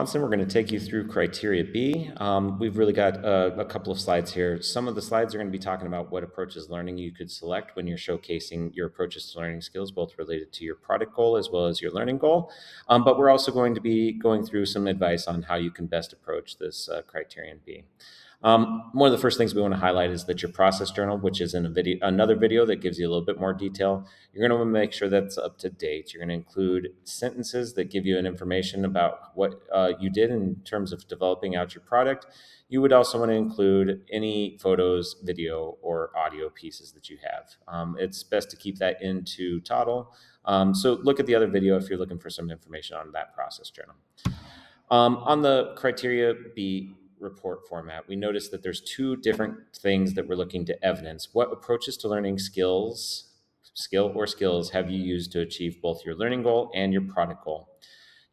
Swanson. We're going to take you through Criteria B. We've really got a couple of slides here. Some of the slides are going to be talking about what approaches learning you could select when you're showcasing your approaches to learning skills, both related to your product goal as well as your learning goal. But we're also going to be going through some advice on how you can best approach this Criterion B. One of the first things we want to highlight is that your process journal, which is in another video that gives you a little bit more detail, you're going to make sure that's up to date. You're going to include sentences that give you an information about what you did in terms of developing out your product. You would also want to include any photos, video, or audio pieces that you have. It's best to keep that into Toddle. So look at the other video if you're looking for some information on that process journal. On the Criteria B report format, we noticed that there's two different things that we're looking to evidence. What approaches to learning skill or skills have you used to achieve both your learning goal and your product goal?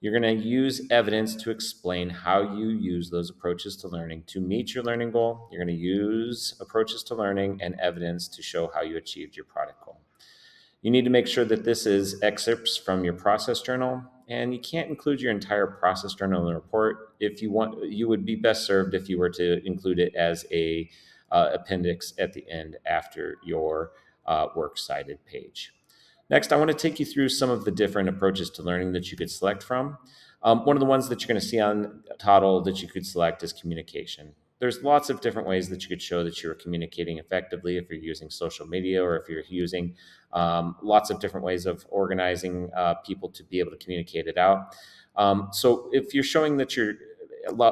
You're going to use evidence to explain how you use those approaches to learning to meet your learning goal. You're going to use approaches to learning and evidence to show how you achieved your product goal. You need to make sure that this is excerpts from your process journal, and you can't include your entire process journal in the report. If you want, you would be best served if you were to include it as a appendix at the end after your works cited page. Next, I want to take you through some of the different approaches to learning that you could select from. One of the ones that you're going to see on Toddle that you could select is communication. There's lots of different ways that you could show that you're communicating effectively if you're using social media or if you're using lots of different ways of organizing people to be able to communicate it out. So if you're showing that you're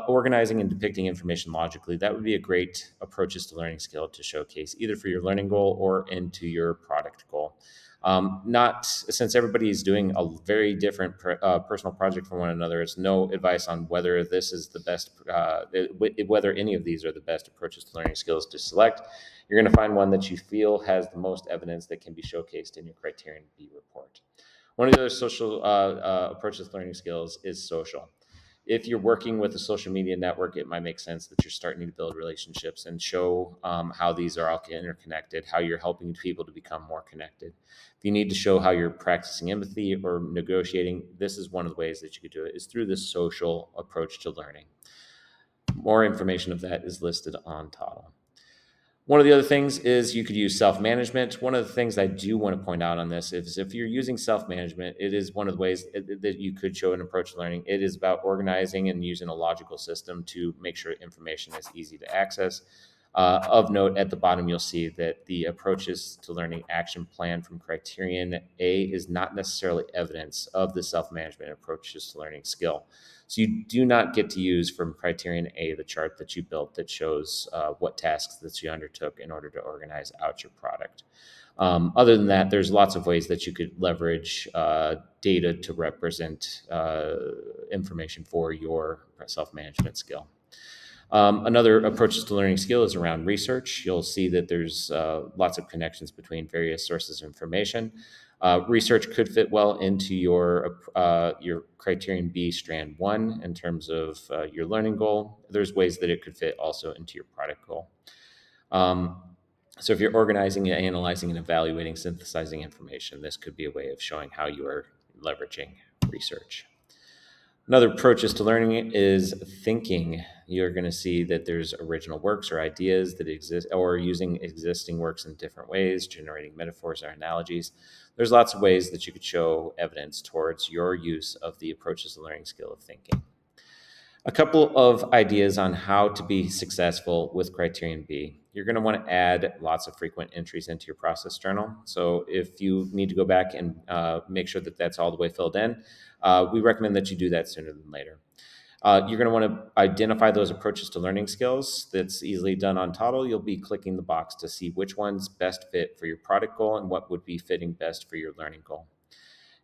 organizing and depicting information logically, that would be a great approaches to learning skill to showcase either for your learning goal or into your product goal. Not since everybody is doing a very different personal project from one another. It's no advice on whether this is the best, whether any of these are the best approaches to learning skills to select. You're going to find one that you feel has the most evidence that can be showcased in your Criterion B report. One of the other social approaches to learning skills is social. If you're working with a social media network, it might make sense that you're starting to build relationships and show how these are all interconnected, how you're helping people to become more connected. If you need to show how you're practicing empathy or negotiating, this is one of the ways that you could do it, is through this social approach to learning. More information of that is listed on Toddle. One of the other things is you could use self-management. One of the things I do want to point out on this is if you're using self-management, it is one of the ways that you could show an approach to learning. It is about organizing and using a logical system to make sure information is easy to access. Of note, at the bottom, you'll see that the approaches to learning action plan from Criterion A is not necessarily evidence of the self-management approaches to learning skill. So you do not get to use from Criterion A the chart that you built that shows what tasks that you undertook in order to organize out your product. Other than that, there's lots of ways that you could leverage data to represent information for your self-management skill. Another approaches to learning skill is around research. You'll see that there's lots of connections between various sources of information. Research could fit well into your Criterion B strand 1 in terms of your learning goal. There's ways that it could fit also into your product goal. So if you're organizing, analyzing, and evaluating, synthesizing information, this could be a way of showing how you are leveraging research. Another approaches to learning is thinking. You're going to see that there's original works or ideas that exist, or using existing works in different ways, generating metaphors or analogies. There's lots of ways that you could show evidence towards your use of the approaches to learning skill of thinking. A couple of ideas on how to be successful with Criterion B. You're going to want to add lots of frequent entries into your process journal. So if you need to go back and make sure that that's all the way filled in, we recommend that you do that sooner than later. You're going to want to identify those approaches to learning skills. That's easily done on Toddle. You'll be clicking the box to see which one's best fit for your product goal and what would be fitting best for your learning goal.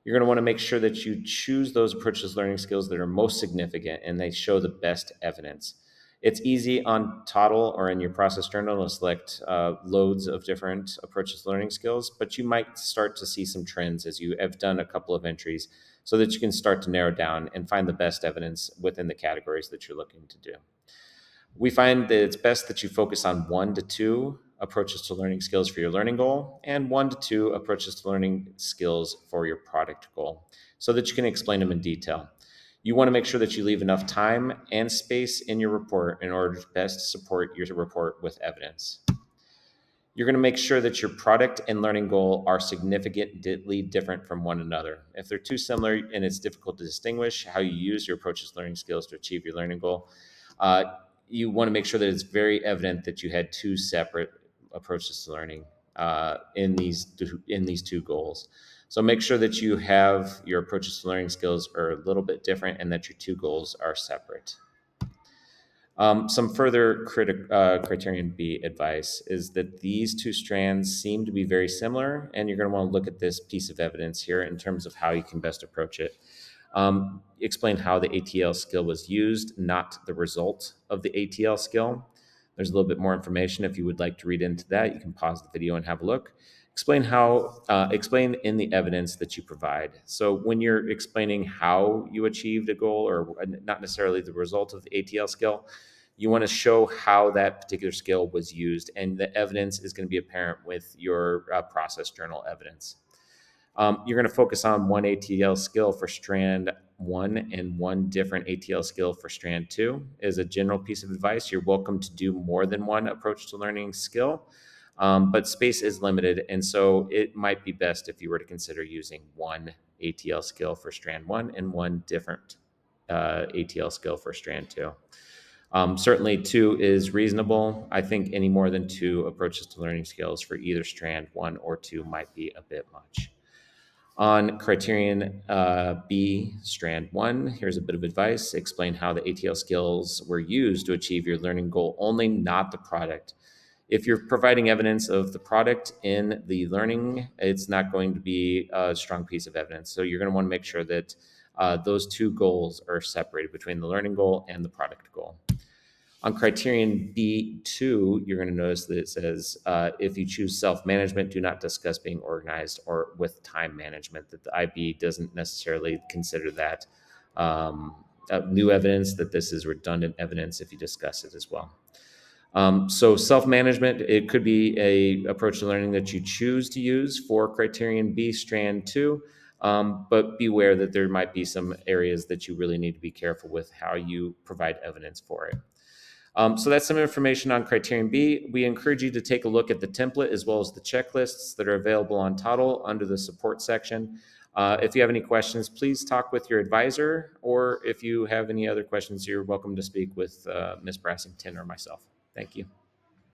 You're going to want to make sure that you choose those approaches to learning skills that are most significant and they show the best evidence. It's easy on Toddle or in your process journal to select loads of different approaches to learning skills, but you might start to see some trends as you have done a couple of entries so that you can start to narrow down and find the best evidence within the categories that you're looking to do. We find that it's best that you focus on 1 to 2 approaches to learning skills for your learning goal and 1 to 2 approaches to learning skills for your product goal so that you can explain them in detail. You want to make sure that you leave enough time and space in your report in order to best support your report with evidence. You're going to make sure that your product and learning goal are significantly different from one another. If they're too similar and it's difficult to distinguish how you use your approaches to learning skills to achieve your learning goal, uh, you want to make sure that it's very evident that you had two separate approaches to learning in these two goals. So make sure that you have your approaches to learning skills are a little bit different and that your two goals are separate. Some further Criterion B advice is that these two strands seem to be very similar, and you're going to want to look at this piece of evidence here in terms of how you can best approach it. Explain how the ATL skill was used, not the result of the ATL skill. There's a little bit more information if you would like to read into that. You can pause the video and have a look. Explain in the evidence that you provide. So when you're explaining how you achieved a goal, or not necessarily the result of the ATL skill, you want to show how that particular skill was used, and the evidence is going to be apparent with your process journal evidence. You're going to focus on one ATL skill for strand one and one different ATL skill for strand two. As a general piece of advice, you're welcome to do more than one approach to learning skill, but space is limited. And so it might be best if you were to consider using one ATL skill for strand one and one different ATL skill for strand two. Certainly, two is reasonable. I think any more than two approaches to learning skills for either strand one or two might be a bit much. On Criterion B, strand one, here's a bit of advice. Explain how the ATL skills were used to achieve your learning goal only, not the product. If you're providing evidence of the product in the learning, it's not going to be a strong piece of evidence. So you're going to want to make sure that those two goals are separated between the learning goal and the product goal. On Criterion B2, you're going to notice that it says, if you choose self-management, do not discuss being organized or with time management, that the IB doesn't necessarily consider that new evidence, that this is redundant evidence if you discuss it as well. So self-management, it could be a approach to learning that you choose to use for Criterion B strand 2, but beware that there might be some areas that you really need to be careful with how you provide evidence for it. So that's some information on Criterion B. We encourage you to take a look at the template as well as the checklists that are available on Toddle under the support section. If you have any questions, please talk with your advisor, or if you have any other questions, you're welcome to speak with Ms. Brassington or myself. Thank you.